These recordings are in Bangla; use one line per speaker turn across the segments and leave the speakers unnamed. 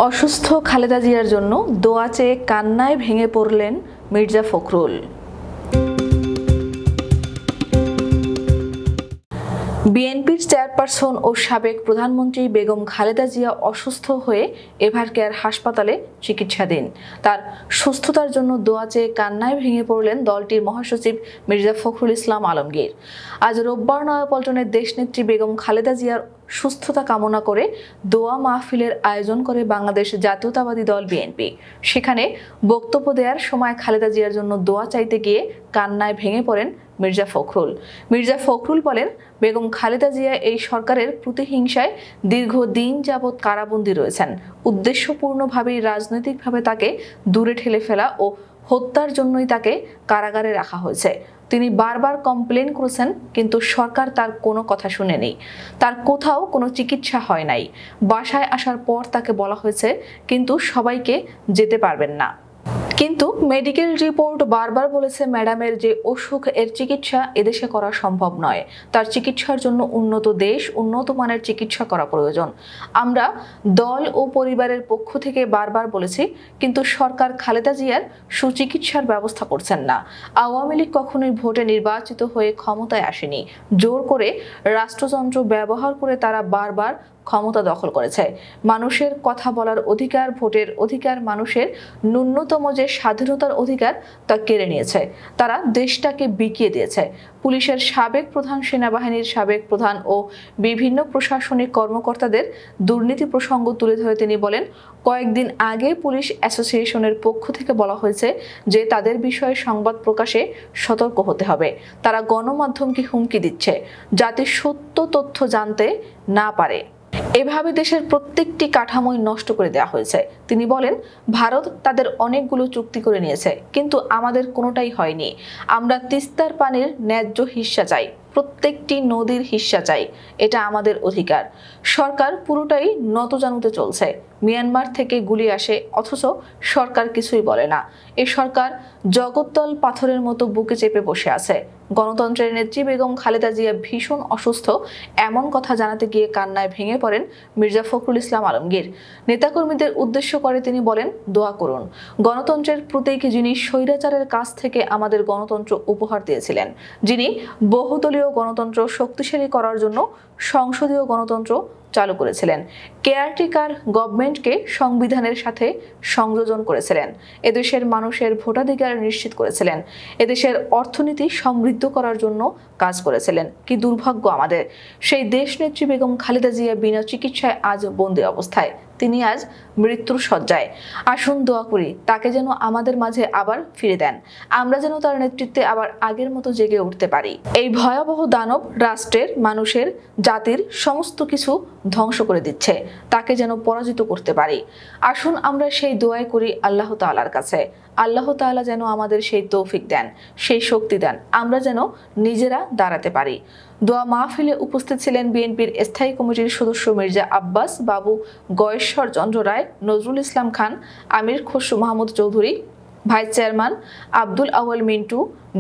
অসুস্থ খালেদা জিয়ার জন্য দোয়া চেয়ে কান্নায় ভেঙে পড়লেন মির্জা ফখরুল। বিএনপির চেয়ারপারসন ও সাবেক প্রধানমন্ত্রী বেগম খালেদা জিয়া অসুস্থ হয়ে এভারকেয়ার হাসপাতালে চিকিৎসাধীন। তার সুস্থতার জন্য দোয়া চেয়ে কান্নায় ভেঙে পড়লেন দলটির মহাসচিব মির্জা ফখরুল ইসলাম আলমগীর। আজ রোববার নয়াপল্টনে দেশনেত্রী বেগম খালেদা জিয়ার সুস্থতা কামনা করে দোয়া মাহফিলের আয়োজন করে বাংলাদেশ জাতীয়তাবাদী দল বিএনপি। সেখানে বক্তব্য দেওয়ার সময় খালেদা জিয়ার জন্য দোয়া চাইতে গিয়ে কান্নায় ভেঙে পড়েন মির্জা ফখরুল বলেন, বেগম খালেদা জিয়া এই সরকারের প্রতিহিংসায় দীর্ঘদিন যাবৎ কারাবন্দী রয়েছেন। উদ্দেশ্যপূর্ণভাবেই রাজনৈতিকভাবে তাকে দূরে ঠেলে ফেলা ও হত্যার জন্যই তাকে কারাগারে রাখা হয়েছে। তিনি বারবার কমপ্লেন করেছেন, কিন্তু সরকার তার কোনো কথা শুনেনি। তার কোথাও কোনো চিকিৎসা হয় নাই। বাসায় আসার পর তাকে বলা হয়েছে কিন্তু সবাইকে যেতে পারবেন না। কিন্তু মেডিকেল রিপোর্ট বারবার বলেছে ম্যাডামের যে অসুখ এর চিকিৎসা এদেশে করা সম্ভব নয়। তার চিকিৎসার জন্য উন্নত দেশ, উন্নত মানের চিকিৎসা করা প্রয়োজন। আমরা দল ও পরিবারের পক্ষ থেকে বারবার বলেছি, কিন্তু সরকার খালেদা জিয়ার সুচিকিৎসার ব্যবস্থা করছেন না। আওয়ামী লীগ কখনোই ভোটে নির্বাচিত হয়ে ক্ষমতায় আসেনি। জোর করে রাষ্ট্রযন্ত্র ব্যবহার করে তারা বারবার ক্ষমতা দখল করেছে। মানুষের কথা বলার অধিকার, ভোটের অধিকার, মানুষের ন্যূনতম যে স্বাধীনতার অধিকার তা কেড়ে নিয়েছে। তারা দেশটাকে বিকিয়ে দিয়েছে। পুলিশের সাবেক প্রধান, সেনাবাহিনীর সাবেক প্রধান ও বিভিন্ন প্রশাসনিক কর্মকর্তাদের দুর্নীতি প্রসঙ্গ তুলে ধরে তিনি বলেন, কয়েকদিন আগে পুলিশ অ্যাসোসিয়েশনের পক্ষ থেকে বলা হয়েছে যে তাদের বিষয়ে সংবাদ প্রকাশে সতর্ক হতে হবে। তারা গণমাধ্যমকে হুমকি দিচ্ছে যাতে সত্য তথ্য জানতে না পারে। এভাবে দেশের প্রত্যেকটি কাঠামোই নষ্ট করে দেওয়া হয়েছে। তিনি বলেন, ভারত তাদের অনেকগুলো চুক্তি করে নিয়েছে, কিন্তু আমাদের কোনোটাই হয়নি। আমরা তিস্তার পানির ন্যায্য হিস্সা চাই, প্রত্যেকটি নদীর হিস্সা চাই। এটা আমাদের অধিকার। সরকার পুরোটাই নতজানুতে চলছে। মিয়ানমার থেকে গুলি আসে, অথচ সরকার কিছুই বলে না। এ সরকার জগদ্দল পাথরের মতো বুকে চেপে বসে আছে। গণতন্ত্রের নেত্রী বেগম খালেদা জিয়া ভীষণ অসুস্থ, এমন কথা জানাতে গিয়ে কান্নায় ভেঙে পড়েন মির্জা ফখরুল ইসলাম আলমগীর। নেতাকর্মীদের উদ্দেশ্য করে তিনি বলেন, দোয়া করুন। গণতন্ত্রের প্রতীক, যিনি স্বৈরাচারের কাছ থেকে আমাদের গণতন্ত্র উপহার দিয়েছিলেন, যিনি বহুদলীয় গণতন্ত্র শক্তিশালী করার জন্য সংসদীয় গণতন্ত্র চালু করেছিলেন, কেয়ারটেকার গভর্নমেন্টকে সংবিধানের সাথে সংযোজন করেছিলেন, এদেশের মানুষের ভোটাধিকার নিশ্চিত করেছিলেন, এদেশের অর্থনীতি সমৃদ্ধ করার জন্য কাজ করেছিলেন। কি দুর্ভাগ্য আমাদের, সেই দেশনেত্রী বেগম খালেদা জিয়া বিনা চিকিৎসায় আজ বন্দী অবস্থায়। তিনি আজ মৃত্যুর শয্যায়। আসুন দোয়া করি তাকে যেন আমাদের মাঝে আবার ফিরে দেন। আমরা যেন তার নেতৃত্বে আবার আগের মতো জেগে উঠতে পারি। এই ভয়াবহ দানব রাষ্ট্রের, মানুষের, জাতির সমস্ত কিছু ধ্বংস করে দিচ্ছে। তাকে যেন পরাজিত করতে পারি। আসুন আমরা সেই দোয়াই করি আল্লাহ তাআলার কাছে। আল্লাহ তাআলা যেন আমাদের সেই তৌফিক দেন, সেই শক্তি দেন, আমরা যেন নিজেরা দাঁড়াতে পারি। দোয়া মাহফিলে উপস্থিত ছিলেন বিএনপির স্থায়ী কমিটির সদস্য মির্জা আব্বাস বাবু, গয়েশ্বর চন্দ্র রায়, নজরুল ইসলাম খান, আমির Khasru Mahmud Chowdhury, vice chairman Abdul Awal Mintu,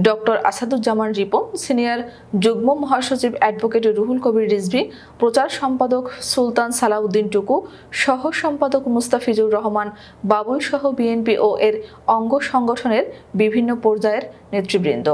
doctor Asaduzzaman Ripon, senior যুগ্ম মহাসচিব অ্যাডভোকেট রুহুল কবির রিজভী, প্রচার সম্পাদক সুলতান সালাউদ্দিন টুকু, সহ সম্পাদক মুস্তাফিজুর রহমান বাবুল সহ বিএনপি ও এর অঙ্গ সংগঠনের বিভিন্ন পর্যায়ের নেতৃবৃন্দ।